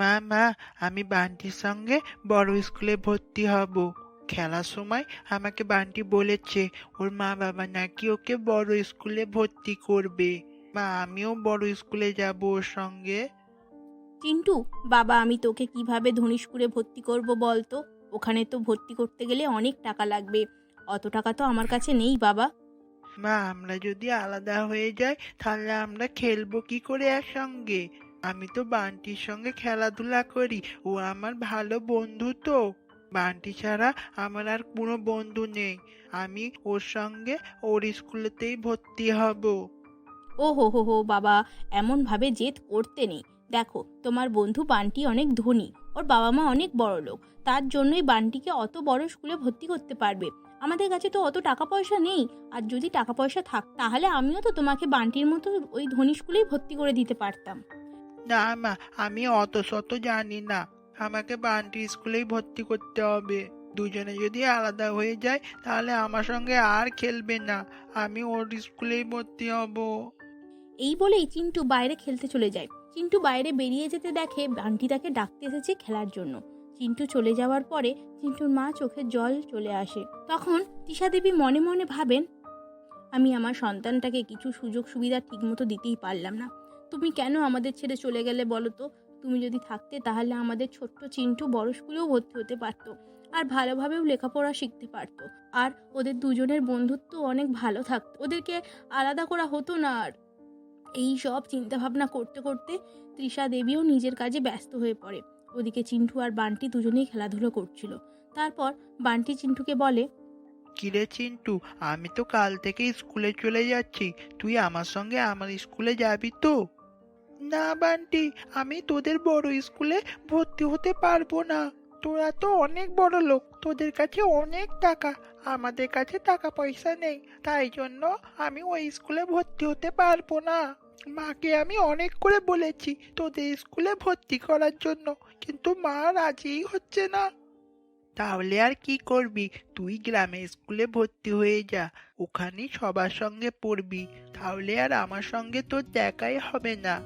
মা মা, আমি বান্টির সঙ্গে বড় স্কুলে ভর্তি হব। খেলার সময় আমাকে বান্টি বলেছে ওর মা বাবা নাকি ওকে বড় স্কুলে ভর্তি করবে। মা, আমিও বড় স্কুলে যাব ওর সঙ্গে। চিন্টু, বাবা আমি তোকে কিভাবে ধনী স্কুলে ভর্তি করব বলতো? ওখানে তো ভর্তি করতে গেলে অনেক টাকা লাগবে। অত টাকা তো আমার কাছে নেই বাবা। মা, আমরা যদি আলাদা হয়ে যাই তাহলে আমরা খেলবো কি করে একসঙ্গে? আমি তো বান্টির সঙ্গে খেলাধুলা করি, ও আমার ভালো বন্ধু তো। বান্টি ছাড়া আমার আর কোনো বন্ধু নেই। আমি ওর সঙ্গে ওর স্কুলেতেই ভর্তি হব। ও হো হো হো বাবা, এমন ভাবে জেদ করতে নেই। দেখো, তোমার বন্ধু বান্টি অনেক ধনী, ওর বাবা মা অনেক বড় লোক। তার জন্যই বান্টিকে অত বড় স্কুলে ভর্তি করতে পারবে। আমাদের কাছে তো অত টাকা পয়সা নেই। আর যদি টাকা পয়সা থাক তাহলে আমিও তো তোমাকে বান্টির মতো ওই ধনী স্কুলেই ভর্তি করে দিতে পারতাম। না মা, আমি অত শত জানি না। আমাকে বান্টি স্কুলেই ভর্তি করতে হবে। দুজনে যদি আলাদা হয়ে যায় তাহলে আমার সঙ্গে আর খেলবে না। আমি ওর স্কুলেই ভর্তি হব। এই বলেই চিন্টু বাইরে খেলতে চলে যায়। চিন্টু বাইরে বেরিয়ে যেতে দেখে বান্টি তাকে ডাকতে এসেছে খেলার জন্য। চিন্টু চলে যাওয়ার পরে চিন্টুর মা চোখে জল চলে আসে। তখন তৃষা দেবী মনে মনে ভাবেন, আমি আমার সন্তানটাকে কিছু সুযোগ সুবিধা ঠিকমতো দিতেই পারলাম না। তুমি কেন আমাদের ছেড়ে চলে গেলে বলো তো? তুমি যদি থাকতে তাহলে আমাদের ছোট্ট চিন্টু বড় স্কুলেও ভর্তি হতে পারতো, আর ভালোভাবেও লেখাপড়া শিখতে পারতো। আর ওদের দুজনের বন্ধুত্ব অনেক ভালো থাকতো, ওদেরকে আলাদা করা হতো না। আর এই সব চিন্তা ভাবনা করতে করতে তৃষা দেবীও নিজের কাজে ব্যস্ত হয়ে পড়ে। ওদিকে চিন্টু আর বান্টি দুজনেই খেলাধুলো করছিল। তারপর বান্টি চিন্টুকে বলে, কিরে চিন্টু, আমি তো কাল থেকে স্কুলে চলে যাচ্ছি। তুই আমার সঙ্গে আমার স্কুলে যাবি তো? না বান্টি, আমি তোদের বড় স্কুলে ভর্তি হতে পারবো না। তোরা তো অনেক বড় লোক, তোদের কাছে অনেক টাকা। আমাদের কাছে টাকা পয়সা নেই, তাই জন্য আমি ওই স্কুলে ভর্তি হতে পারবো না। মাকে আমি অনেক করে বলেছি তোদের স্কুলে ভর্তি করার জন্য, কিন্তু মা রাজিই হচ্ছে না। তাহলে আর কি করবি? তুই গ্রামের স্কুলে ভর্তি হয়ে যা, ওখানেই সবার সঙ্গে পড়বি। তাহলে আর আমার সঙ্গে তোর দেখাই হবে না।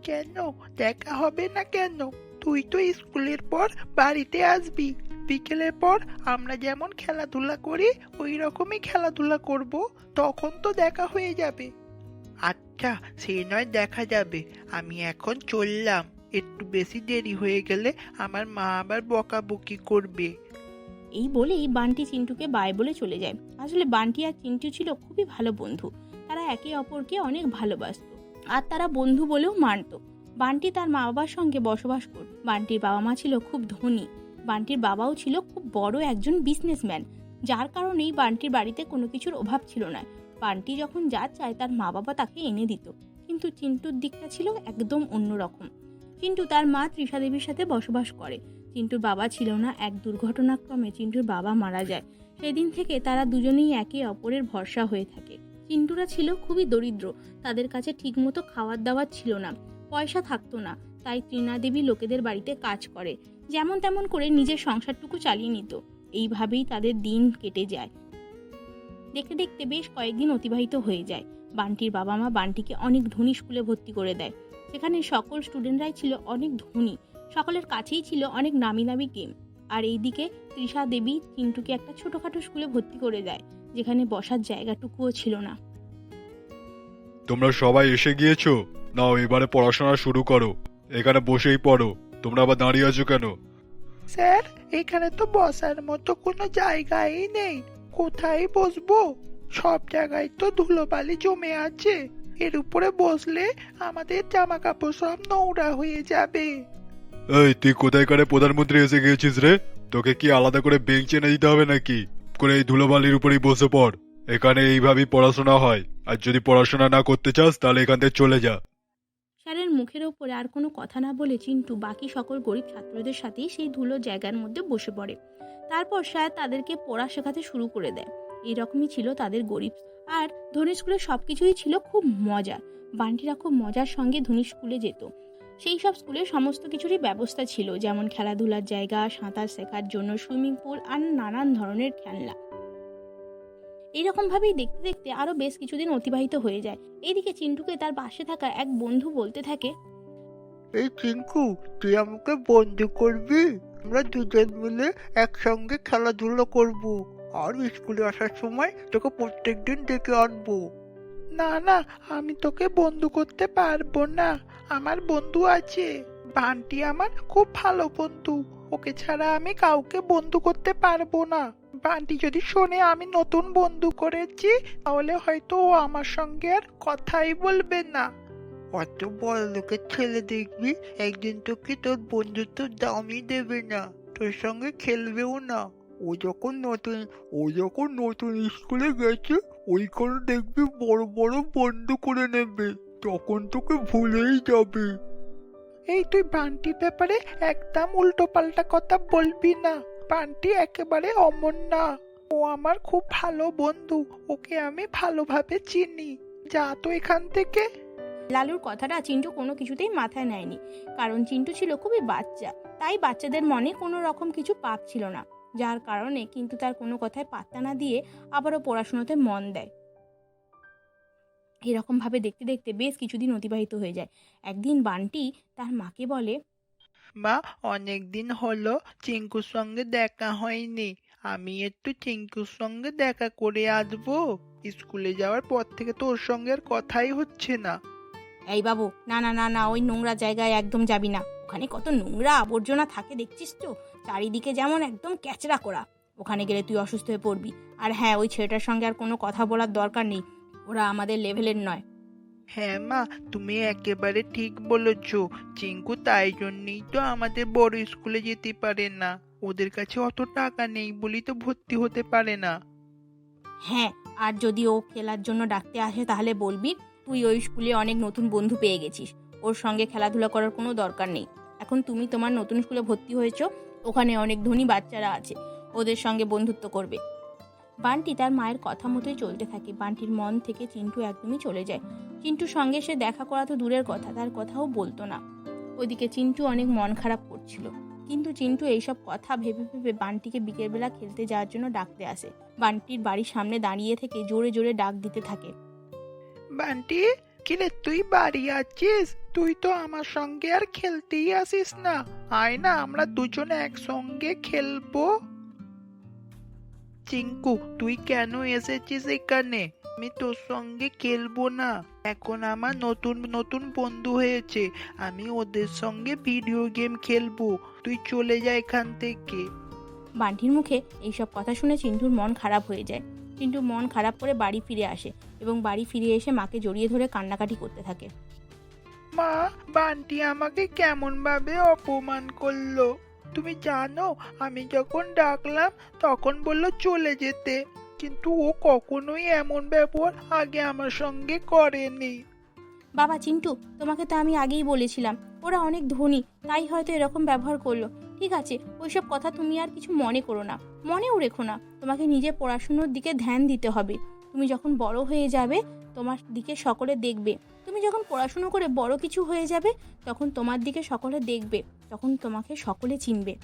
কেন দেখা হবে না কেন? তুই তো স্কুলের পর বাড়িতে আসবি। বিকেলের পর আমরা যেমন খেলাধুলা করি ওই রকমই খেলাধুলা করব, তখন তো দেখা হয়ে যাবে। আচ্ছা, সে নয় দেখা যাবে। আমি এখন চললাম। একটু বেশি দেরি হয়ে গেলে আমার মা আবার বকাবকি করবে। এই বলেই বান্টি চিন্টুকে বাই বলে চলে যায়। আসলে বান্টি আর চিন্টু ছিল খুবই ভালো বন্ধু। তারা একে অপরকে অনেক ভালোবাসতো, আর তারা বন্ধু বলেও মানত। বান্টি তার মা বাবার সঙ্গে বসবাস করত। বান্টির বাবা মা ছিল খুব ধনী। বান্টির বাবাও ছিল খুব বড় একজন বিজনেসম্যান, যার কারণেই বান্টির বাড়িতে কোনো কিছুর অভাব ছিল না। বান্টি যখন যা চায় তার মা বাবা তাকে এনে দিত। কিন্তু চিন্টুর দিকটা ছিল একদম অন্যরকম। চিন্টু তার মা তৃষা দেবীর সাথে বসবাস করে। চিন্টুর বাবা ছিল না, এক দুর্ঘটনাক্রমে চিন্টুর বাবা মারা যায়। সেদিন থেকে তারা দুজনেই একে অপরের ভরসা হয়ে থাকে। চিন্টুরা ছিল খুবই দরিদ্র, তাদের কাছে ঠিকমতো খাওয়ার দাওয়ার ছিল না, পয়সা থাকতো না। তাই ত্রিনা দেবী লোকেদের বাড়িতে কাজ করে, যেমন তেমন করে নিজের সংসারটুকু চালিয়ে নিত। এইভাবেই তাদের দিন কেটে যায়। দেখতে দেখতে বেশ কয়েকদিন অতিবাহিত হয়ে যায়। বান্টির বাবা মা বান্টিকে অনেক ধনী স্কুলে ভর্তি করে দেয়। সেখানে সকল স্টুডেন্টরাই ছিল অনেক ধনী, সকলের কাছেই ছিল অনেক নামি দামি গেম। আর এইদিকে তৃষা দেবী চিন্টুকে একটা ছোটখাটো স্কুলে ভর্তি করে দেয়, যেখানে বসার জায়গাটুকুও ছিল না। তোমরা সবাই এসে গিয়েছো? নাও এবারে পড়াশোনা শুরু করো। এখানে বসেই পড়ো। তোমরা আবার দাঁড়িয়ে আছো কেন? স্যার, এখানে তো বসার মতো কোনো জায়গাই নেই। কোথায় বসবো? সব জায়গায় তো ধুলোবালি জমে আছে। এর উপরে বসলে আমাদের জামা কাপড় সব নোংরা হয়ে যাবে। এই, তুই কোথায়কারে প্রধানমন্ত্রী এসে গিয়েছিস রে? তোকে কি আলাদা করে বেঞ্চ এনে দিতে হবে নাকি? করে এই ধুলোবালির উপরেই বসে পড়। এখানে এইভাবেই পড়াশোনা হয়। আর যদি পড়াশোনা না করতে চাস তাহলে এখান থেকে চলে যা। স্যারের মুখের ওপরে আর কোনো কথা না বলে চিন্টু বাকি সকল গরিব ছাত্রদের সাথেই সেই ধুলো জায়গার মধ্যে বসে পড়ে। তারপর স্যার তাদেরকে পড়া শেখাতে শুরু করে দেয়। এইরকমই ছিল তাদের গরিব আর ধনী স্কুলের সবকিছুই ছিল খুব মজার। বান্টিরা খুব মজার সঙ্গে ধনী স্কুলে যেত। সেই সব স্কুলে সমস্ত কিছুরই ব্যবস্থা ছিল, যেমন খেলাধুলার জায়গা, সাঁতার শেখার জন্য সুইমিং পুল আর নানান ধরনের খেলনা। এইরকম ভাবেই দেখতে দেখতে আরো বেশ কিছুদিন অতিবাহিত হয়ে যায়। এইদিকে চিন্টুকে তার পাশে থাকা এক বন্ধু বলতে থাকে, এই চিঙ্কু, তুই আমাকে বন্ধু করবি? আমরা দুজন মিলে একসঙ্গে খেলাধুলো করব, আর স্কুলে আসার সময় তোকে প্রত্যেকদিন ডেকে আনবো। না না, আমি তোকে বন্ধু করতে পারবো না। আমার বন্ধু আছে, বান্টি আমার খুব ভালো বন্ধু। ওকে ছাড়া আমি কাউকে বন্ধু করতে পারবো না। বান্টি যদি শোনে আমি নতুন বন্ধু করেছি, তাহলে হয়তো ও আমার সঙ্গে আর কথাই বলবে না। অত বড় লোকের ছেলে দেখবি একদিন তোকে তোর বন্ধুত্ব দামই দেবে না, তোর সঙ্গে খেলবেও না। ও যখন নতুন স্কুলে গেছে, ওইখানে দেখবি বড় বড় বন্ধু করে নেবে, তখন তোকে ভুলেই যাবে। এই তুই বান্টির ব্যাপারে একদম উল্টো পাল্টা কথা বলবি না। বান্টি একেবারে অমন না, ও আমার খুব ভালো বন্ধু, ওকে আমি ভালোভাবে চিনি। যা তো এখান থেকে। লালুর কথাটা চিন্টু কোনো কিছুতেই মাথায় নেয়নি, কারণ চিন্টু ছিল খুবই বাচ্চা। তাই বাচ্চাদের মনে কোনো রকম কিছু পাপ ছিল না, যার কারণে কিন্তু তার কোনো কথায় পাত্তা না দিয়ে আবারও পড়াশোনাতে মন দেয়। এরকম ভাবে দেখতে দেখতে বেশ কিছুদিন অতিবাহিত হয়ে যায়। একদিন বান্টি তার মাকে বলে, মা, অনেকদিন হলো চিঙ্কুর সঙ্গে দেখা হয়নি। আমি একটু চিঙ্কুর সঙ্গে দেখা করে আসবো। স্কুলে যাওয়ার পর থেকে তো ওর সঙ্গে আর কথাই হচ্ছে না। এই বাবু, না না না না, ওই নোংরা জায়গায় একদম যাবি না। ওখানে কত নোংরা আবর্জনা থাকে দেখছিস তো, চারিদিকে যেমন একদম ক্যাচরা করা। ওখানে গেলে তুই অসুস্থ হয়ে পড়বি। আর হ্যাঁ, ওই ছেলেটার সঙ্গে আর কোনো কথা বলার দরকার নেই, ওরা আমাদের লেভেলের নয়। হ্যাঁ মা, তুমি একেবারে ঠিক বলেছ। চিঙ্কু তাই জন্যই তো আমাদের বড় স্কুলে যেতে পারে না। ওদের কাছে অত টাকা নেই বলেই তো ভর্তি হতে পারে না। হ্যাঁ, আর যদি ও খেলার জন্য ডাকতে আসে তাহলে বলবি তুই ওই স্কুলে অনেক নতুন বন্ধু পেয়ে গেছিস, ওর সঙ্গে খেলাধুলা করার কোনো দরকার নেই। এখন তুমি তোমার নতুন স্কুলে ভর্তি হয়েছো, ওখানে অনেক ধনী বাচ্চারা আছে, ওদের সঙ্গে বন্ধুত্ব করবে। বান্টি তার মায়ের কথা মতোই চলতে থাকে। বান্টির মন থেকে চিন্টু একদমই চলে যায়। চিন্টুর সঙ্গে সে দেখা করা তো দূরের কথা, তার কথাও বলতো না। ওইদিকে চিন্টু অনেক মন খারাপ করছিল, কিন্তু চিন্টু এইসব কথা ভেবে ভেবে বান্টিকে বিকেলবেলা খেলতে যাওয়ার জন্য ডাকতে আসে। বান্টির বাড়ির সামনে দাঁড়িয়ে থেকে জোরে জোরে ডাক দিতে থাকে। বান্টি, কিরে তুই বাড়ি আছিস? তুই তো আমার সঙ্গে আর খেলতেই আসিস না। আয় না, আমরা দুজনে একসঙ্গে খেলবো। চিঙ্কু, তুই কেন এসেছিস এখানে? আমি তোর সঙ্গে খেলবো না। এখন আমার নতুন নতুন বন্ধু হয়েছে, আমি ওদের সঙ্গে ভিডিও গেম খেলবো। তুই চলে যা এখান থেকে। বান্টির মুখে এইসব কথা শুনে চিন্টুর মন খারাপ হয়ে যায়। চিন্টু মন খারাপ করে বাড়ি ফিরে আসে এবং বাড়ি ফিরে এসে মাকে জড়িয়ে ধরে কান্নাকাটি করতে থাকে। মা, বান্টি আমাকে কেমন ভাবে অপমান করলো। তুমি জানো, আমি যখন ডাকলাম তখন বললো চলে যেতে, কিন্তু ও কখনোই এমন ব্যবহার আগে আমার সঙ্গে করেনি। বাবা চিন্টু, তোমাকে তো আমি আগেই বলেছিলাম ওরা অনেক ধনী, তাই হয়তো এরকম ব্যবহার করলো। ঠিক আছে, ওইসব কথা তুমি আর কিছু মনে করো না, মনেও রেখো না। তোমাকে নিজের পড়াশুনোর দিকে ধ্যান দিতে হবে। তুমি যখন বড় হয়ে যাবে, তোমার দিকে সকলে দেখবে। তুমি যখন পড়াশুনো করে বড় কিছু হয়ে যাবে, তখন তোমার দিকে সকলে দেখবে, তখন তোমাকে সকলে চিনবে।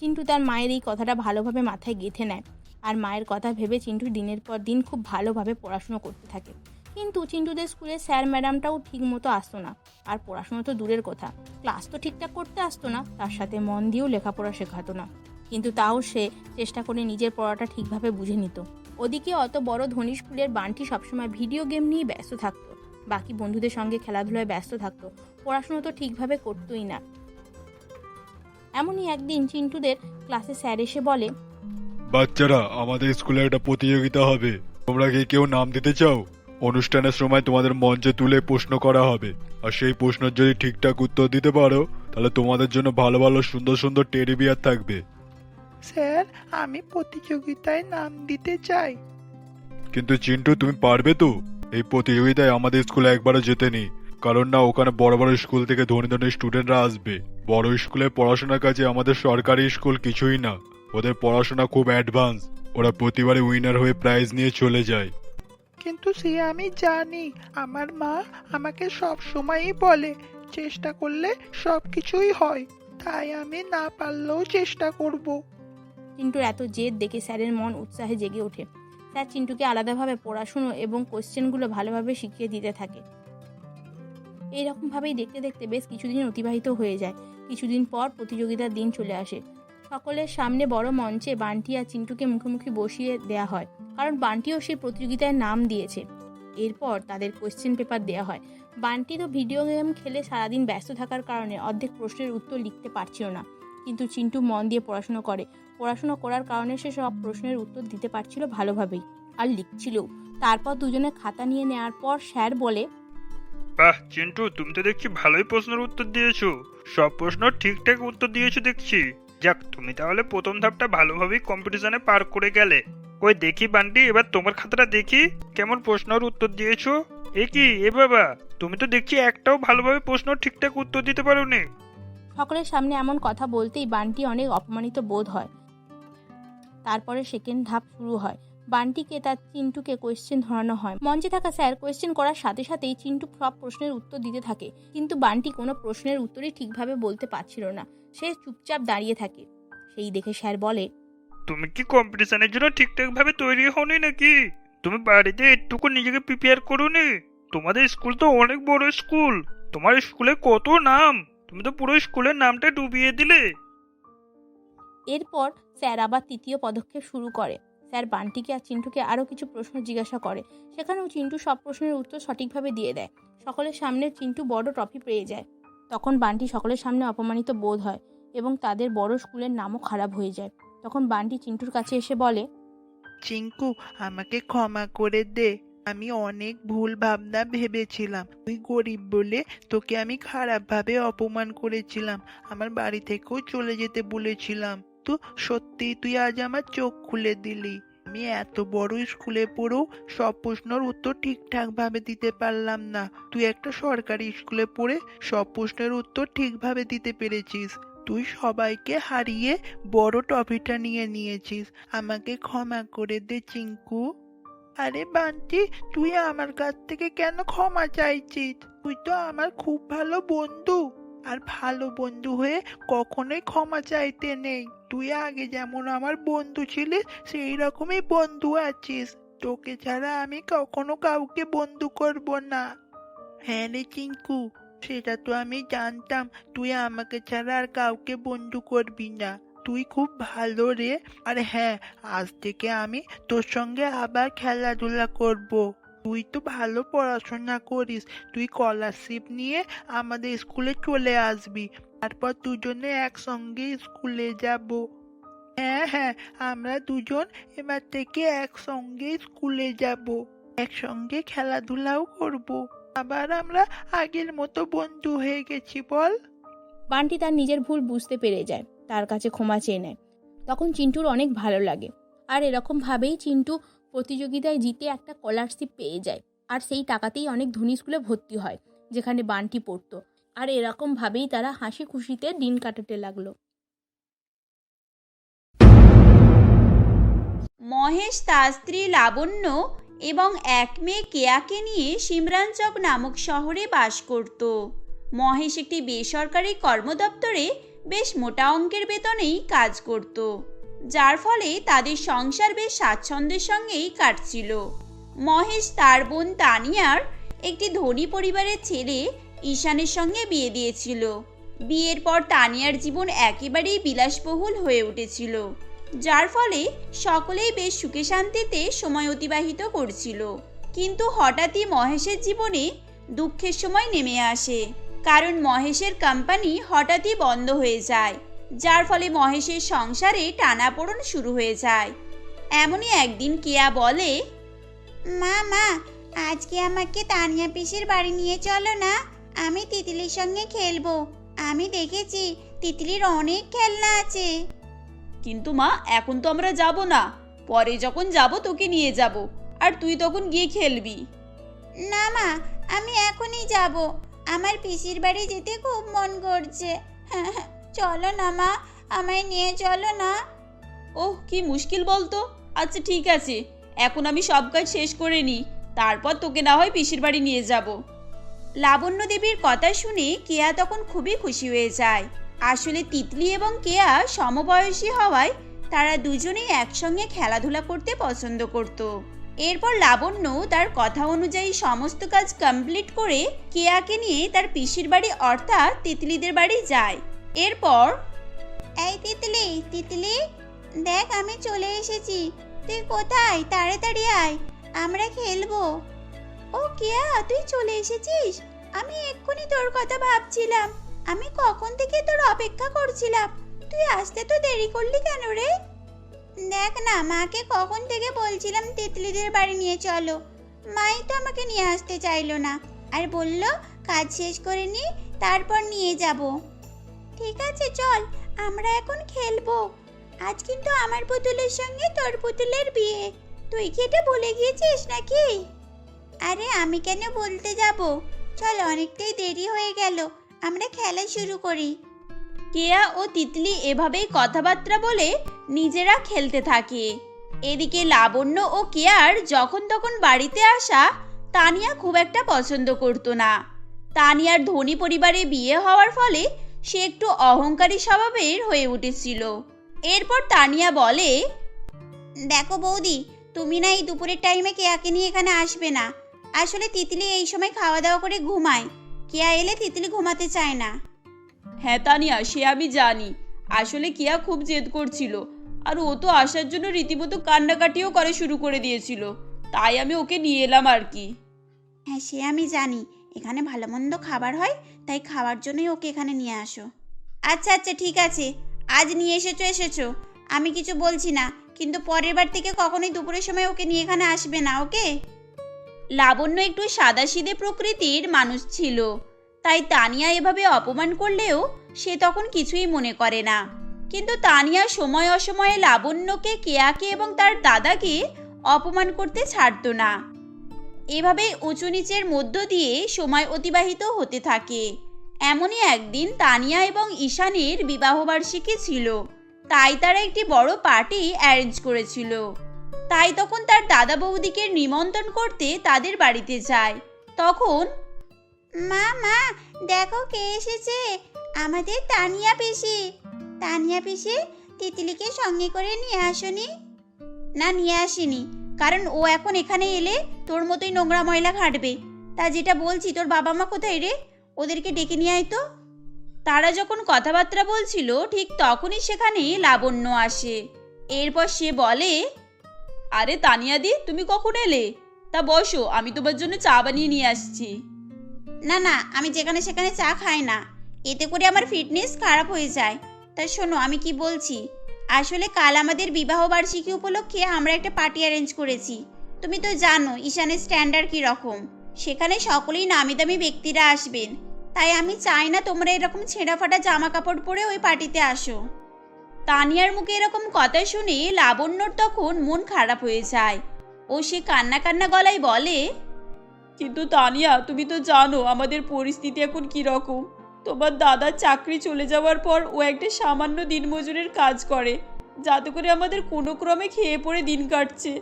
চিন্টু তার মায়ের এই কথাটা ভালোভাবে মাথায় গেঁথে নেয়, আর মায়ের কথা ভেবে চিন্টু দিনের পর দিন খুব ভালোভাবে পড়াশুনো করতে থাকে। কিন্তু চিন্টুদের স্কুলে স্যার ম্যাডামটাও ঠিক মতো আসতো না, আর পড়াশোনা তো দূরের কথা, ক্লাস তো ঠিকঠাক করতে আসতো না, তার সাথে মন দিয়েও লেখাপড়া শেখাতো না। কিন্তু তাও সে চেষ্টা করে নিজের পড়াটা ঠিকভাবে বুঝে নিত। ওদিকে অত বড় ধনী স্কুলের বান্টি সবসময় ভিডিও গেম নিয়ে ব্যস্ত থাকতো, বাকি বন্ধুদের সঙ্গে খেলাধুলায় ব্যস্ত থাকতো, পড়াশোনা তো ঠিকভাবে করতোই না। এমনই একদিন চিন্টুদের ক্লাসে স্যার এসে বলে, বাচ্চারা, আমাদের স্কুলে একটা প্রতিযোগিতা হবে, তোমরা কি কেউ নাম দিতে চাও? অনুষ্ঠানের সময় তোমাদের মঞ্চে তুলে প্রশ্ন করা হবে, আর সেই প্রশ্নের যদি ঠিকঠাক উত্তর দিতে পারো তাহলে তোমাদের জন্য ভালো ভালো সুন্দর সুন্দর টেডি বিয়ার থাকবে। স্যার, আমি প্রতিযোগিতায় নাম দিতে চাই। কিন্তু চিন্টু, তুমি পারবে তো? এই প্রতিযোগিতায় আমাদের স্কুলে একবারও জেতেনি, কারণ না ওখানে বড় বড় স্কুল থেকে ধনী ধনী স্টুডেন্টরা আসবে। বড় স্কুলে পড়াশোনার কাছে আমাদের সরকারি স্কুল কিছুই না, ওদের পড়াশোনা খুব অ্যাডভান্স, ওরা প্রতিবারে উইনার হয়ে প্রাইজ নিয়ে চলে যায়। কিন্তু সে আমি জানি, আমার মা আমাকে সব সময়ই বলে চেষ্টা করলে সব কিছুই হয়, তাই আমি না পারলেও চেষ্টা করব। চিন্টুর এত জেদ দেখে স্যারের মন উৎসাহে জেগে ওঠে। স্যার চিন্টুকে আলাদাভাবে পড়াশুনো এবং কোশ্চেনগুলো ভালোভাবে শিখিয়ে দিতে থাকে। এইরকমভাবেই দেখতে দেখতে বেশ কিছুদিন অতিবাহিত হয়ে যায়। কিছুদিন পর প্রতিযোগিতার দিন চলে আসে। সকলের সামনে বড় মঞ্চে বান্টি আর চিন্টুকে মুখোমুখি বসিয়ে দেয়া হয়, কারণ বান্টিও সেই প্রতিযোগিতায় নাম দিয়েছে। এরপর তাদের কোয়েশ্চেন পেপার দেওয়া হয়। বান্টি তো ভিডিও গেম খেলে সারাদিন ব্যস্ত থাকার কারণে অর্ধেক প্রশ্নের উত্তর লিখতে পারছিল না, কিন্তু চিন্টু মন দিয়ে পড়াশোনা করে। পড়াশোনা করার কারণে সে সব প্রশ্নের উত্তর দিতে পারছিল ভালোভাবেই, আর লিখছিলও। তারপর দুজনে খাতা নিয়ে নেওয়ার পর স্যার বলে, বাহ চিন্টু, তুমি তো দেখছি ভালোই প্রশ্নের উত্তর দিয়েছো। সব প্রশ্ন ঠিকঠাক উত্তর দিয়েছো দেখছি। যাক, তুমি তাহলে প্রথম ধাপটা ভালোভাবেই কম্পিটিশনে পার করে গেলে। কই দেখি বান্টি, এবার তোমার খাতাটা দেখি কেমন প্রশ্নের উত্তর দিয়েছো। এ কি এ বাবা, তুমি তো দেখছি একটাও ভালোভাবে প্রশ্ন ঠিকঠাক উত্তর দিতে পারোনি। সকলের সামনে এমন কথা বলতেই বান্টি অনেক অপমানিত বোধ হয়। তারপরে সেকেন্ড ধাপ শুরু হয়। বান্টিকে তার চিন্টুকে কোয়েশ্চেন ধরানো হয়। মঞ্চে থাকা স্যার কোয়েশ্চেন করার সাথে সাথেই চিন্টু সব প্রশ্নের উত্তর দিতে থাকে, কিন্তু বান্টি কোনো প্রশ্নের উত্তরই ঠিকভাবে বলতে পারছিল না। সে চুপচাপ দাঁড়িয়ে থাকে। সেই দেখে স্যার বলে, তুমি কি কম্পিটিশনের জন্য ঠিকঠাক ভাবে তৈরি হওনি নাকি? তুমি বাড়িতে একটুকু নিজেকে প্রিপেয়ার করোনি? তোমাদের স্কুল তো অনেক বড় স্কুল, তোমার স্কুলে কত নাম, তুমি তো পুরো স্কুলের নামটা ডুবিয়ে দিলে। এরপর স্যার আবার তৃতীয় পদক্ষেপ শুরু করে। স্যার বান্টিকে আর চিন্টুকে আরও কিছু প্রশ্ন জিজ্ঞাসা করে। সেখানেও চিন্টু সব প্রশ্নের উত্তর সঠিকভাবে দিয়ে দেয়। সকলের সামনে চিন্টু বড় ট্রফি পেয়ে যায়। তখন বান্টি সকলের সামনে অপমানিত বোধ হয় এবং তাদের বড় স্কুলের নামও খারাপ হয়ে যায়। তখন বান্টি চিন্টুর কাছে এসে বলে, চিঙ্কু, আমাকে ক্ষমা করে দে। আমি অনেক ভুল ভাবনা ভেবেছিলাম। তুই গরিব বলে তোকে আমি খারাপভাবে অপমান করেছিলাম। আমার বাড়ি থেকেও চলে যেতে বলেছিলাম। তো সত্যি তুই আজ আমার চোখ খুলে দিলি। আমি এত বড় স্কুলে পড়েও সব প্রশ্নের উত্তর ঠিকঠাক ভাবে দিতে পারলাম না। তুই একটা সরকারি স্কুলে পড়ে সব প্রশ্নের উত্তর ঠিকভাবে দিতে পেরেছিস। তুই সবাইকে হারিয়ে বড় ট্রফিটা নিয়ে নিয়েছিস। আমাকে ক্ষমা করে দে চিঙ্কু। আরে বান্টি, তুই আমার কাছ থেকে কেন ক্ষমা চাইছিস? তুই তো আমার খুব ভালো বন্ধু, আর ভালো বন্ধু হয়ে কখনোই ক্ষমা চাইতে নেই। তুই আগে যেমন আমার বন্ধু ছিলিস সেই রকমই বন্ধু আছিস। তোকে ছাড়া আমি কখনো কাউকে বন্ধু করব না। হ্যাঁ রে চিঙ্কু, সেটা তো আমি জানতাম তুই আমাকে ছাড়া আর কাউকে বন্ধু করবি না। তুই খুব ভালো রে। আর হ্যাঁ, আজ থেকে আমি তোর সঙ্গে আবার খেলাধুলা করব। তুই তো ভালো পড়াশোনা করিস। তুই স্কলারশিপ নিয়ে আমাদের স্কুলে চলে আসবি। তারপর দুজনে একসঙ্গে স্কুলে যাব। হ্যাঁ হ্যাঁ, আমরা দুজন এবার থেকে একসঙ্গে স্কুলে যাব, একসঙ্গে খেলাধুলাও করব। আবার আমরা আগের মতো বন্ধু হয়ে গেছি, বল। বান্টি তার নিজের ভুল বুঝতে পেরে যায়, তার কাছে ক্ষমা চেয়ে নেয়। তখন চিন্টুর অনেক ভালো লাগে। আর এরকমভাবেই চিন্টু প্রতিযোগিতায় জিতে একটা স্কলারশিপ পেয়ে যায়। আর সেই টাকাতেই অনেক ধনী স্কুলে ভর্তি হয়, যেখানে বান্টি পড়তো। আর এরকমভাবেই তারা হাসি খুশিতে দিন কাটাতে লাগলো। মহেশ তার স্ত্রী লাবণ্য এবং এক মেয়ে কেয়াকে নিয়ে সিমরানচক নামক শহরে বাস করত। মহেশ একটি বেসরকারি কর্মদপ্তরে বেশ মোটা অঙ্কের বেতনেই কাজ করত, যার ফলে তাদের সংসার বেশ স্বাচ্ছন্দ্যের সঙ্গেই কাটছিল। মহেশ তার বোন তানিয়ার একটি ধনী পরিবারের ছেলে ঈশানের সঙ্গে বিয়ে দিয়েছিল। বিয়ের পর তানিয়ার জীবন একেবারেই বিলাসবহুল হয়ে উঠেছিল, যার ফলে সকলেই বেশ সুখে শান্তিতে সময় অতিবাহিত করছিল। কিন্তু হঠাৎই মহেশের জীবনে দুঃখের সময় নেমে আসে, কারণ মহেশের কোম্পানি হঠাৎই বন্ধ হয়ে যায়, যার ফলে মহেশের সংসারে টানাপোড়েন শুরু হয়ে যায়। এমনই একদিন কেয়া বলে, মা আজকে আমাকে তানিয়া পিসির বাড়ি নিয়ে চলো না, আমি তিতলির সঙ্গে খেলবো। আমি দেখেছি তিতলির অনেক খেলনা আছে। কিন্তু মা, এখন তো আমরা যাব না, পরে যখন যাব তোকে নিয়ে যাব, আর তুই তখন গিয়ে খেলবি। না মা, আমি এখনই যাব, আমার পিসির বাড়ি যেতে খুব মন করছে। চলো না মা, আমায় নিয়ে চলো না। ওহ, কি মুশকিল বলতো। আচ্ছা ঠিক আছে, এখন আমি সব কাজ শেষ করে নিই, তারপর তোকে না হয় পিসির বাড়ি নিয়ে যাব। লাবণ্য দেবীর কথা শুনে কেয়া তখন খুবই খুশি হয়ে যায়। আসলে তিতলি এবং কেয়া সমবয়সী হওয়ায় তারা দুজনেই একসঙ্গে খেলাধুলা করতে পছন্দ করত। এরপর লাবণ্য তার কথা অনুযায়ী সমস্ত কাজ কমপ্লিট করে কেয়াকে নিয়ে তার পিসির বাড়ি অর্থাৎ তিতলিদের বাড়ি যায়। এরপর, এই তিতলি, তিতলি, দেখ আমি চলে এসেছি। তুই কোথায়? তাড়াতাড়ি আয়, আমরা খেলবো। ও কেয়া, তুই চলে এসেছিস? আমি এক্ষুনি তোর কথা ভাবছিলাম। আমি কখন থেকে তোর অপেক্ষা করছিলাম। তুই আসতে তো দেরি করলি কেন রে? দেখ না, মাকে কখন থেকে বলছিলাম তিতলিদের বাড়ি নিয়ে চলো। মাই তো আমাকে নিয়ে আসতে চাইলো না, আর বলল কাজ শেষ করে নি তারপর নিয়ে যাব। ঠিক আছে চল, আমরা এখন খেলবো। আজ কিন্তু আমার পুতুলের সঙ্গে তোর পুতুলের বিয়ে। তুই কি এটা ভুলে গিয়েছিস নাকি? আরে আমি কেন বলতে যাব? চল, অনেকটাই দেরি হয়ে গেল, আমরা খেলা শুরু করি। কেয়া ও তিতলি এভাবেই কথাবার্তা বলে নিজেরা খেলতে থাকে। এদিকে লাবণ্য ও কেয়ার যখন তখন বাড়িতে আসা তানিয়া খুব একটা পছন্দ করতো না। তানিয়ার ধনী পরিবারে বিয়ে হওয়ার ফলে সে একটু অহংকারী স্বভাবের হয়ে উঠেছিল। এরপর তানিয়া বলে, দেখো বৌদি, তুমি না এই দুপুরের টাইমে কেয়াকে নিয়ে এখানে আসবে না। আসলে তিতলি এই সময় খাওয়া দাওয়া করে ঘুমায়। কেয়া এলে তিতলি ঘুমাতে চায় না। হ্যাঁ তানিয়া, সে আমি জানি। আসলে কেয়া খুব জেদ করছিল, আর ও তো আসার জন্য রীতিমতো কান্নাকাটিও করে শুরু করে দিয়েছিল, তাই আমি ওকে নিয়ে এলাম আর কি। হ্যাঁ সে আমি জানি, এখানে ভালো মন্দ খাবার হয়, তাই খাওয়ার জন্যই ওকে এখানে নিয়ে আসো। আচ্ছা আচ্ছা ঠিক আছে, আজ নিয়ে এসেছো। আমি কিছু বলছি না, কিন্তু পরের বার থেকে কখনোই দুপুরের সময় ওকে নিয়ে এখানে আসবে না, ওকে? লাবণ্য একটু সাদাসিধে প্রকৃতির মানুষ ছিল, তাই তানিয়া এভাবে অপমান করলেও সে তখন কিছুই মনে করে না। কিন্তু তানিয়া সময় অসময়ে লাবণ্যকে, কেয়াকে এবং তার দাদাকে অপমান করতে ছাড়তো না। এভাবেই উঁচু নিচের মধ্য দিয়ে সময় অতিবাহিত হতে থাকে। এমনই একদিন তানিয়া এবং ঈশানের বিবাহবার্ষিকী ছিল, তাই তারা একটি বড় পার্টি অ্যারেঞ্জ করেছিল। তাই তখন তার দাদা বৌদিকে নিমন্ত্রণ করতে তাদের বাড়িতে যায়। তখন, মা মা, দেখো কে এসেছে, আমাদের তানিয়া পিসি। তানিয়া পিসি, তিতলিকে সঙ্গে করে নিয়ে আসনি? না, নিয়ে আসিনি, কারণ ও এখন এখানে এলে তোর মতোই নোংরা ময়লা ঘাঁটবে। তা যেটা বলছি, তোর বাবা মা কোথায় রে? ওদেরকে ডেকে নিয়ে আয় তো। তারা যখন কথাবার্তা বলছিল ঠিক তখনই সেখানে লাবণ্য আসে। এরপর সে বলে, আরে তানিয়াদি, তুমি কখন এলে? তা বসো, আমি তোমার জন্য চা বানিয়ে নিয়ে আসছি। না না, আমি যেখানে সেখানে চা খাই না, এতে করে আমার ফিটনেস খারাপ হয়ে যায়। তা শোনো আমি কি বলছি, আসলে কাল আমাদের বিবাহ বার্ষিকী উপলক্ষে আমরা একটা পার্টি অ্যারেঞ্জ করেছি। তুমি তো জানো ঈশানের স্ট্যান্ডার্ড কী রকম, সেখানে সকলেই নামি দামি ব্যক্তিরা আসবেন। তাই আমি চাই না তোমরা এরকম ছেঁড়া ফাটা জামা কাপড় পরে ওই পার্টিতে আসো। তানিয়ার মুখে এরকম কথা শুনে লাবণ্যর তখন মন খারাপ হয়ে যায় ও সে কান্না কান্না গলায় বলে, কিন্তু তানিয়া, তুমি তো জানো আমাদের পরিস্থিতি এখন কি রকম। তোমার দাদার চাকরি চলে যাওয়ার পর ও একটা সামান্য দিনমজুরের কাজ করে, যাতে করে আমাদের কোনো ক্রমে খেয়ে পড়ে দিন কাটছে।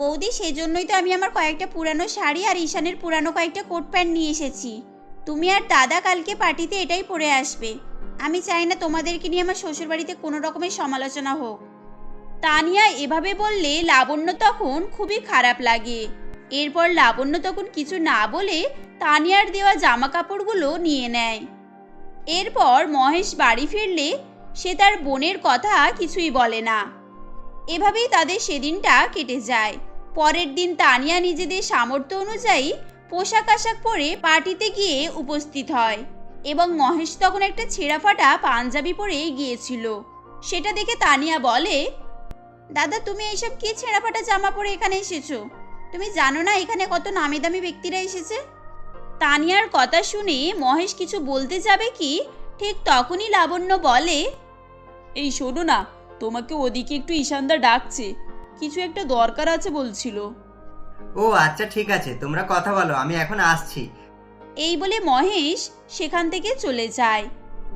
বৌদি, সেজন্যই তো আমি আমার কয়েকটা পুরানো শাড়ি আর ঈশানের পুরানো কয়েকটা কোট প্যান্ট নিয়ে এসেছি। তুমি আর দাদা কালকে পার্টিতে এটাই পরে আসবে। আমি চাই না তোমাদেরকে নিয়ে আমার শ্বশুরবাড়িতে কোনো রকমের সমালোচনা হোক। তানিয়া এভাবে বললে লাবণ্য তখন খুবই খারাপ লাগে। এরপর লাবণ্য তখন কিছু না বলে তানিয়ার দেওয়া জামা কাপড়গুলো নিয়ে নেয়। এরপর মহেশ বাড়ি ফিরলে সে তার বোনের কথা কিছুই বলে না। এভাবেই তাদের সেদিনটা কেটে যায়। পরের দিন তানিয়া নিজেদের সামর্থ্য অনুযায়ী পোশাক আশাক পরে পার্টিতে গিয়ে উপস্থিত হয় এবং মহেশ তখন একটা ছেঁড়া ফাটা পাঞ্জাবি পরে গিয়েছিল। সেটা দেখে তানিয়া বলে, দাদা তুমি এইসব কি ছেঁড়া ফাটা জামা পরে এখানে এসেছো? তুমি জানো না এখানে কত নামি দামি ব্যক্তিরা এসেছে? তানিয়ার কথা শুনে মহেশ কিছু বলতে যাবে কি ঠিক তখনই লাবণ্য বলে, এই শোনো না, তোমাকে ওদিকে একটু ঈশানদা ডাকছে, কিছু একটা দরকার আছে বলছিল। ও আচ্ছা ঠিক আছে, তোমরা কথা বলো, আমি এখন আসছি। এই বলে মহেশ সেখান থেকে চলে যায়।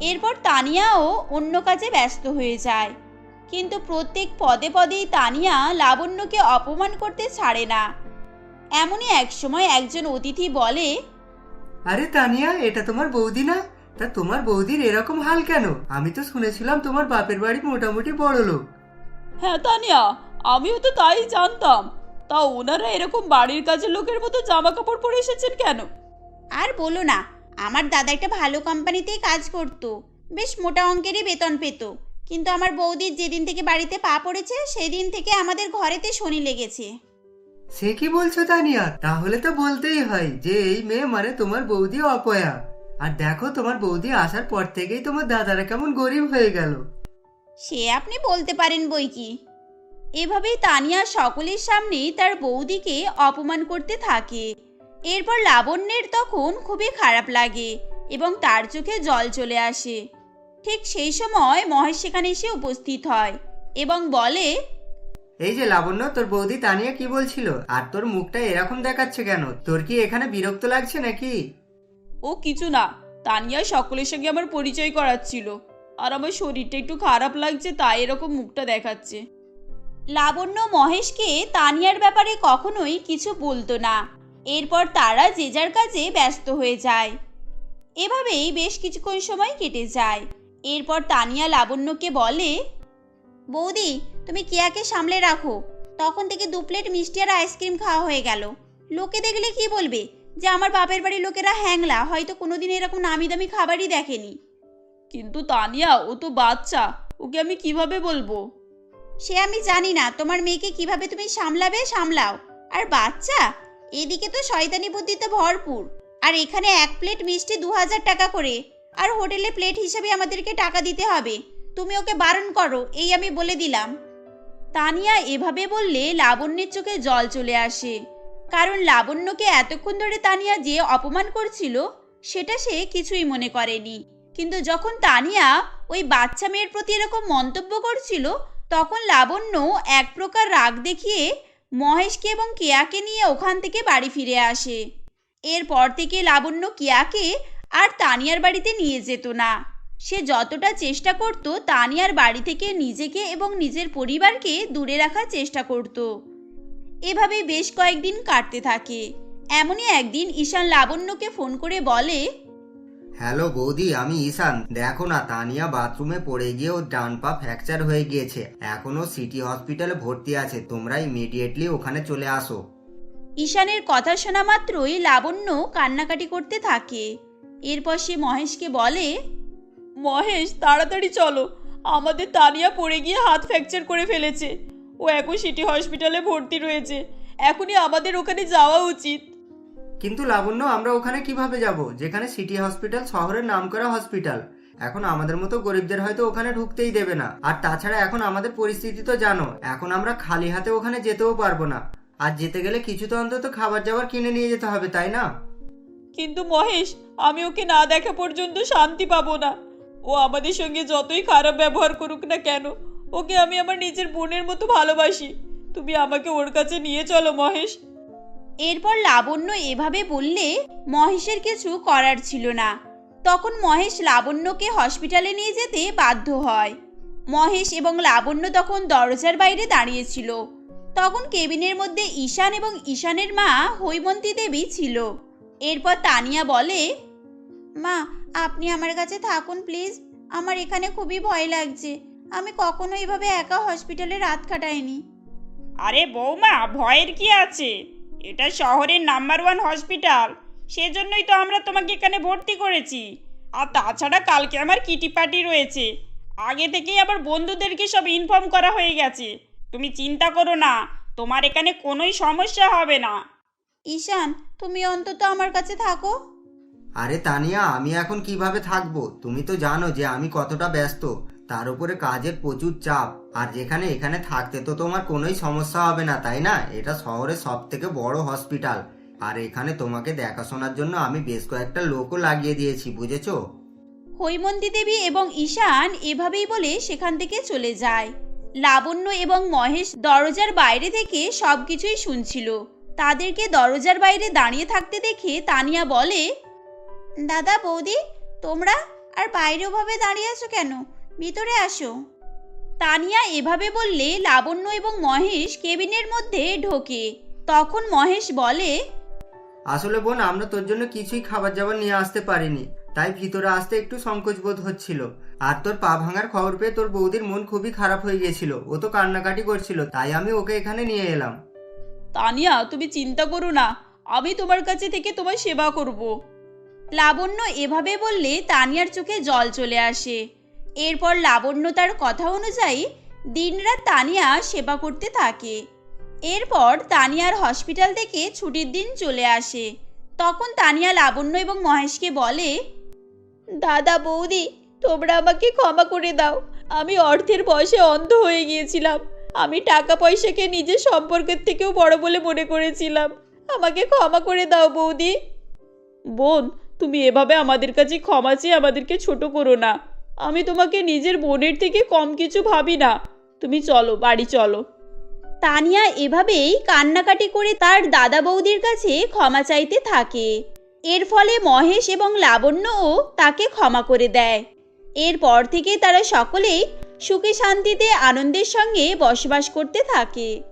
এরপর তানিয়াও অন্য কাজে ব্যস্ত হয়ে যায়। কিন্তু প্রত্যেক পদে পদেই তানিয়া লাবণ্যকে অপমান করতে ছাড়ে না। এমনই এক সময় একজন অতিথি বলে, আরে তানিয়া, এটা তোমার বৌদি না? তা তোমার বৌদির এরকম হাল কেন? আমি তো শুনেছিলাম তোমার বাপের বাড়ি মোটামুটি বড় লোক। হ্যাঁ তানিয়া, আমিও তো তাই জানতাম, তা ওনারা এরকম বাড়ির কাজের লোকের মতো জামা কাপড় পরে এসেছেন কেন? আর বলো না, আমার দাদা একটা ভালো কোম্পানিতেই কাজ করতো, বেশ মোটা অঙ্কেরই বেতন পেত। কিন্তু আমার বৌদির যেদিন থেকে বাড়িতে পা পড়েছে সেদিন থেকে আমাদের ঘরেতে শনি লেগেছে। সে কি বলছো তানিয়া? তাহলে তো বলতেই হয় যে এই মেয়ে মানে তোমার বৌদি অপয়া। আর দেখো, তোমার বৌদি আসার পর থেকেই তোমার দাদারা কেমন গরিব হয়ে গেল। সে আপনি বলতে পারেন বই কি। এভাবেই তানিয়া সকলের সামনেই তার বৌদিকে অপমান করতে থাকে। এরপর লাবণ্যের তখন খুবই খারাপ লাগে এবং তার চোখে জল চলে আসে। ঠিক সেই সময় মহেশ সেখানে এসে উপস্থিত হয় এবং বলে, এই যে লাবণ্য, তোর বৌদি তানিয়া কি বলছিল? আর তোর মুখটা এরকম দেখাচ্ছে কেন? তোর কি এখানে বিরক্ত লাগছে নাকি? ও কিছু না, তানিয়া সকলের সঙ্গে আমার পরিচয় করাচ্ছিল, আর আমার শরীরটা একটু খারাপ লাগছে তাই এরকম মুখটা দেখাচ্ছে। লাবণ্য মহেশকে তানিয়ার ব্যাপারে কখনোই কিছু বলতো না। এরপর তারা যে যার কাজে ব্যস্ত হয়ে যায়। এভাবেই বেশ কিছুক্ষণ সময় কেটে যায়। এরপর তানিয়া লাবণ্যকে বলে, বৌদি তুমি কেয়াকে সামলে রাখো। তখন থেকে 2 প্লেট মিষ্টি আর আইসক্রিম খাওয়া হয়ে গেল। লোকে দেখলে কি বলবে? যে আমার বাপের বাড়ির লোকেরা হ্যাংলা, হয়তো কোনোদিন এরকম নামি দামি খাবারই দেখেনি। কিন্তু তানিয়া, ও তো বাচ্চা, ওকে আমি কিভাবে বলবো? সে আমি জানি না, তোমার মেয়েকে কিভাবে তুমি সামলাবে সামলাও। আর বাচ্চা, এদিকে তো শয়তানি বুদ্ধিতে ভরপুর। আর এখানে 1 প্লেট মিষ্টি 2000 টাকা করে, আর হোটেলে প্লেট হিসাবে আমাদেরকে টাকা দিতে হবে। তুমি ওকে বারণ করো, এই আমি বলে দিলাম। তানিয়া এভাবে বললে লাবণ্যের চোখে জল চলে আসে, কারণ লাবণ্যকে এতক্ষণ ধরে তানিয়া যে অপমান করছিল সেটা সে কিছুই মনে করেনি। কিন্তু যখন তানিয়া ওই বাচ্চা মেয়ের প্রতি এরকম মন্তব্য করছিল, তখন লাবণ্য এক প্রকার রাগ দেখিয়ে মহেশকে এবং কেয়াকে নিয়ে ওখান থেকে বাড়ি ফিরে আসে। এরপর থেকে লাবণ্য কেয়াকে আর তানিয়ার বাড়িতে নিয়ে যেত না। সে যতটা চেষ্টা করত তানিয়ার বাড়ি থেকে নিজেকে এবং নিজের পরিবারকে দূরে রাখার চেষ্টা করত। এভাবে বেশ কয়েকদিন কাটতে থাকে। এমনই একদিন ঈশান লাবণ্যকে ফোন করে বলে, হ্যালো বৌদি, আমি ঈশান। দেখো না, তানিয়া বাথরুমে পড়ে গিয়ে ওর ডান পা ফ্র্যাকচার হয়ে গিয়েছে। এখনো সিটি হসপিটালে ভর্তি আছে। তোমরা ইমিডিয়েটলি ওখানে চলে আসো। ঈশানের কথা শোনা মাত্রই লাবণ্য কান্নাকাটি করতে থাকে। এরপর সে মহেশকে বলে, মহেশ, তাড়াতাড়ি চলো, আমাদের তানিয়া পড়ে গিয়ে হাত ফ্র্যাকচার করে ফেলেছে। ও এখন সিটি হসপিটালে ভর্তি রয়েছে। এখনই আমাদের ওখানে যাওয়া উচিত। কিন্তু লাবণ্য, আমরা ওখানে কিভাবে যাব, যেখানে সিটি হসপিটাল শহরের নামকরা হসপিটাল? এখন আমাদের মতো গরিবদের হয়তো ওখানে ঢুকতেই দেবে না। আর তাছাড়া এখন আমাদের পরিস্থিতি তো জানো, এখন আমরা খালি হাতে ওখানে যেতেও পারবো না। আর যেতে গেলে কিছু তো অন্তত খাবার জাবার কিনে নিয়ে যেতে হবে, তাই না? কিন্তু মহেশ, আমি ওকে না দেখা পর্যন্ত শান্তি পাবো না। ও আমাদের সঙ্গে যতই খারাপ ব্যবহার করুক না কেন, ওকে আমি আমার নিজের বোনের মতো ভালোবাসি। তুমি আমাকে ওর কাছে নিয়ে চলো মহেশ। এরপর লাবণ্য এভাবে বললে মহেশের কিছু করার ছিল না। তখন মহেশ লাবণ্যকে হসপিটালে নিয়ে যেতে বাধ্য হয়। মহেশ এবং লাবণ্য তখন দরজার বাইরে দাঁড়িয়েছিল। তখন কেবিনের মধ্যে ঈশান এবং ঈশানের মা হৈমন্তী দেবী ছিল। এরপর তানিয়া বলে, মা আপনি আমার কাছে থাকুন প্লিজ, আমার এখানে খুবই ভয় লাগছে। আমি কখনো এভাবে একা হসপিটালে রাত কাটাইনি। আরে বৌমা, ভয়ের কি আছে? এটা শহরের নাম্বার 1 হসপিটাল, সেজন্যই তো আমরা তোমাকে এখানে ভর্তি করেছি। আর তাছাড়া কালকে আমার কিটি পার্টি রয়েছে, আগে থেকেই আবার বন্ধুদেরকে সব ইনফর্ম করা হয়ে গেছে। তুমি চিন্তা করো না, তোমার এখানে কোনোই সমস্যা হবে না। ঈশান, তুমি অন্তত আমার কাছে থাকো। আরে তানিয়া, আমি এখন কিভাবে থাকবো? তুমি তো জানো যে আমি কতটা ব্যস্ত, তার উপরে কাজের প্রচুর চাপ। আর যেখানে এখানে থাকতে তো তোমার কোনোই সমস্যা হবে না, তাই না? এটা শহরের সব থেকে বড় হসপিটাল। আর এখানে তোমাকে দেখাশোনার জন্য আমি বেশ কয়েকটা লোকও লাগিয়ে দিয়েছি, বুঝেছো? হৈমন্তী দেবী এবং ঈশান এভাবেই বলে সেখান থেকে চলে যায়। লাবণ্য এবং মহেশ দরজার বাইরে থেকে সবকিছুই শুনছিল। তাদেরকে দরজার বাইরে দাঁড়িয়ে থাকতে দেখে তানিয়া বলে, দাদা বৌদি, তোমরা আর বাইরে ওভাবে দাঁড়িয়ে আছো কেন? ভিতরে আসো। তানিয়া এভাবে বললে লাবণ্য এবং মহেশ কেবিনের মধ্যে ঢোকে। তখন মহেশ বলে, আসলে বোন, আমরা তোর জন্য কিছুই খাবার জাবার নিয়ে আসতে পারিনি, তাই ভিতরে আসতে একটু সংকোচ বোধ হচ্ছিল। আর তোর পা ভাঙার খবর পেয়ে তোর বৌদির মন খুবই খারাপ হয়ে গেছিল, ও তো কান্নাকাটি করছিল, তাই আমি ওকে এখানে নিয়ে এলাম। তানিয়া, তুমি চিন্তা করো না, আমি তোমার কাছে থেকে তোমার সেবা করব। লাবণ্য এভাবে বললে তানিয়ার চোখে জল চলে আসে। এরপর লাবণ্য তার কথা অনুযায়ী দিনরাত তানিয়া সেবা করতে থাকে। এরপর তানিয়ার হসপিটাল থেকে ছুটির দিন চলে আসে। তখন তানিয়া লাবণ্য এবং মহেশকে বলে, দাদা বৌদি, তোমরা আমাকে ক্ষমা করে দাও। আমি অর্থের বশে অন্ধ হয়ে গিয়েছিলাম। আমি টাকা পয়সাকে নিজের সম্পর্কের থেকেও বড় বলে মনে করেছিলাম। আমাকে ক্ষমা করে দাও বৌদি। বোন, তুমি এভাবে আমাদের কাছে ক্ষমা চেয়ে আমাদেরকে ছোট করো না। আমি তোমাকে নিজের বোনের থেকে কম কিছু ভাবি না। তুমি চলো, বাড়ি চলো। তানিয়া এভাবেই কান্নাকাটি করে তার দাদা বৌদির কাছে ক্ষমা চাইতে থাকে। এর ফলে মহেশ এবং লাবণ্যও তাকে ক্ষমা করে দেয়। এরপর থেকে তারা সকলেই সুখে শান্তিতে আনন্দের সঙ্গে বসবাস করতে থাকে।